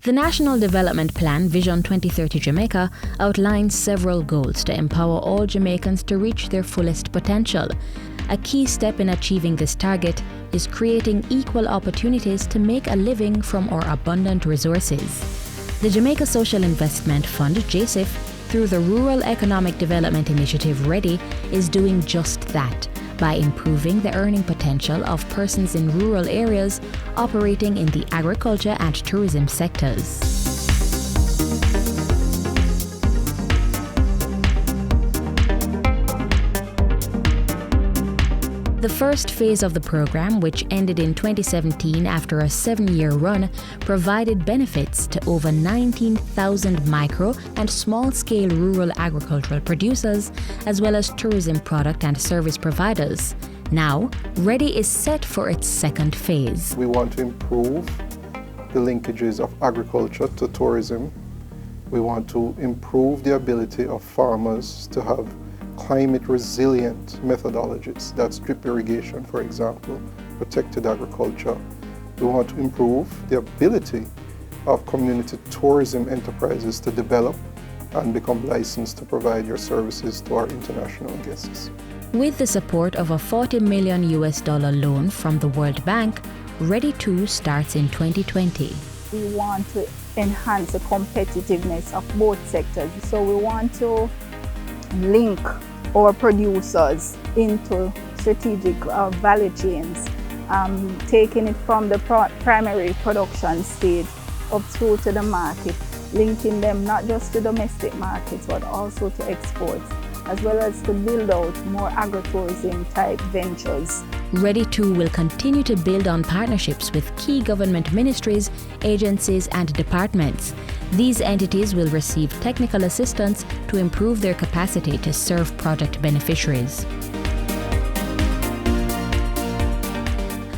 The National Development Plan Vision 2030 Jamaica outlines several goals to empower all Jamaicans to reach their fullest potential. A key step in achieving this target is creating equal opportunities to make a living from our abundant resources. The Jamaica Social Investment Fund, Jsif, through the Rural Economic Development Initiative Redi, is doing just that by improving the earning potential of persons in rural areas operating in the agriculture and tourism sectors. The first phase of the program, which ended in 2017 after a 7-year run, provided benefits to over 19,000 micro and small-scale rural agricultural producers, as well as tourism product and service providers. Now, Redi is set for its second phase. We want to improve the linkages of agriculture to tourism. We want to improve the ability of farmers to have climate-resilient methodologies, that's drip irrigation, for example, protected agriculture. We want to improve the ability of community tourism enterprises to develop and become licensed to provide your services to our international guests. With the support of a $40 million loan from the World Bank, Redi 2 starts in 2020. We want to enhance the competitiveness of both sectors, so we want to link our producers into strategic value chains, taking it from the primary production stage up through to the market, linking them not just to domestic markets but also to exports, as well as to build out more agritourism type ventures. Redi 2 will continue to build on partnerships with key government ministries, agencies and departments. These entities will receive technical assistance to improve their capacity to serve project beneficiaries.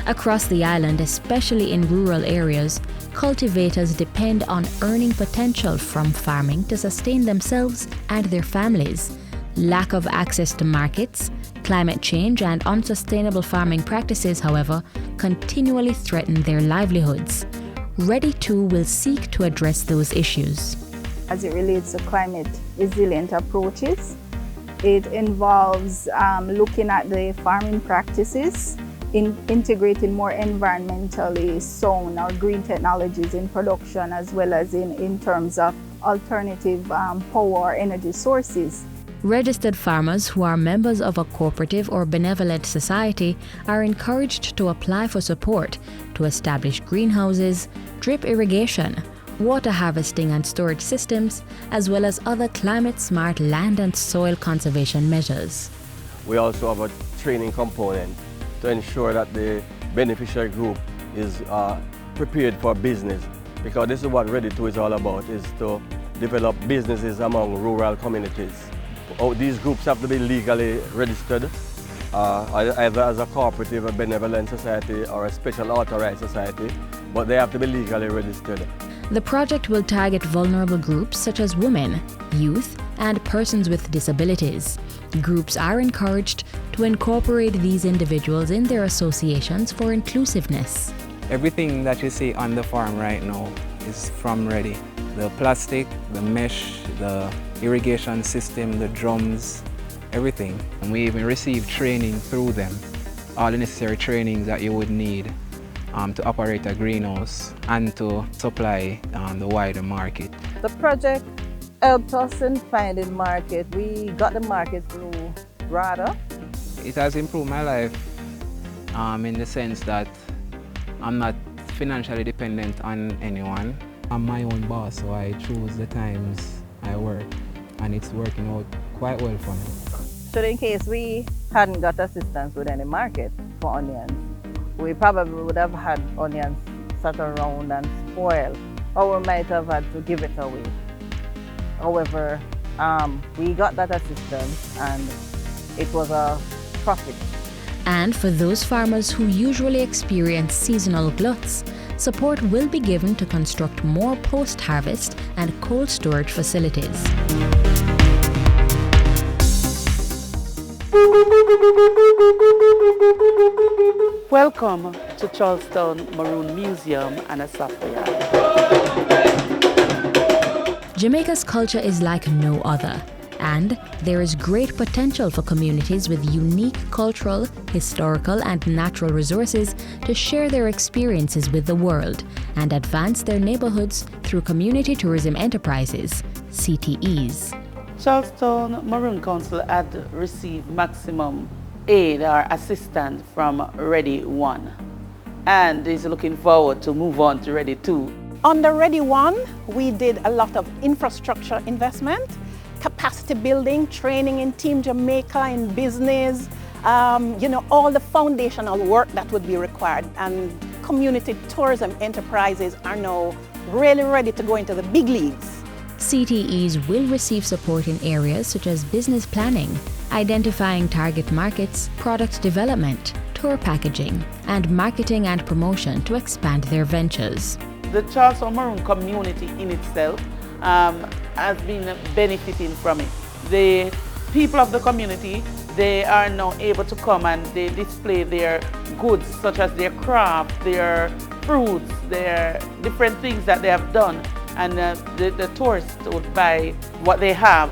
Across the island, especially in rural areas, cultivators depend on earning potential from farming to sustain themselves and their families. Lack of access to markets, climate change and unsustainable farming practices, however, continually threaten their livelihoods. Redi 2 will seek to address those issues. As it relates to climate resilient approaches, it involves looking at the farming practices, integrating more environmentally sound or green technologies in production, as well as in terms of alternative power or energy sources. Registered farmers who are members of a cooperative or benevolent society are encouraged to apply for support to establish greenhouses, drip irrigation, water harvesting and storage systems, as well as other climate-smart land and soil conservation measures. We also have a training component to ensure that the beneficiary group is prepared for business, because this is what Redi 2 is all about, is to develop businesses among rural communities. These groups have to be legally registered, either as a cooperative, a benevolent society, or a special authorized society, but they have to be legally registered. The project will target vulnerable groups such as women, youth, and persons with disabilities. Groups are encouraged to incorporate these individuals in their associations for inclusiveness. Everything that you see on the farm right now is from Redi. The plastic, the mesh, the irrigation system, the drums, everything. And we even receive training through them, all the necessary trainings that you would need to operate a greenhouse and to supply the wider market. The project helped us in finding market. We got the market through Redi. It has improved my life in the sense that I'm not financially dependent on anyone. I'm my own boss, so I choose the times I work, and it's working out quite well for me. So in case we hadn't got assistance with any market for onions, we probably would have had onions sat around and spoil, or we might have had to give it away. However, we got that assistance and it was a profit. And for those farmers who usually experience seasonal gluts, support will be given to construct more post-harvest and cold storage facilities. Welcome to Charlestown Maroon Museum and a Sapphire. Jamaica's culture is like no other, and there is great potential for communities with unique cultural, historical, and natural resources to share their experiences with the world and advance their neighborhoods through community tourism enterprises, CTEs. Charlestown Maroon Council had received maximum aid or assistance from Redi 1 and is looking forward to move on to Redi 2. On the Redi 1, we did a lot of infrastructure investment, capacity building, training in Team Jamaica, in business, all the foundational work that would be required. And community tourism enterprises are now really ready to go into the big leagues. CTEs will receive support in areas such as business planning, identifying target markets, product development, tour packaging, and marketing and promotion to expand their ventures. The Charlestown Maroon community in itself has been benefiting from it. The people of the community, they are now able to come and they display their goods such as their craft, their fruits, their different things that they have done, and the tourists would buy what they have.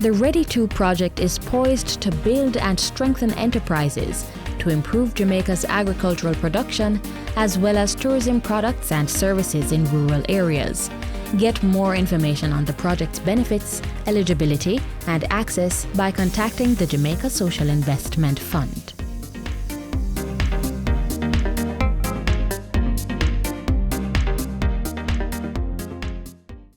The Redi 2 project is poised to build and strengthen enterprises to improve Jamaica's agricultural production as well as tourism products and services in rural areas. Get more information on the project's benefits, eligibility, and access by contacting the Jamaica Social Investment Fund.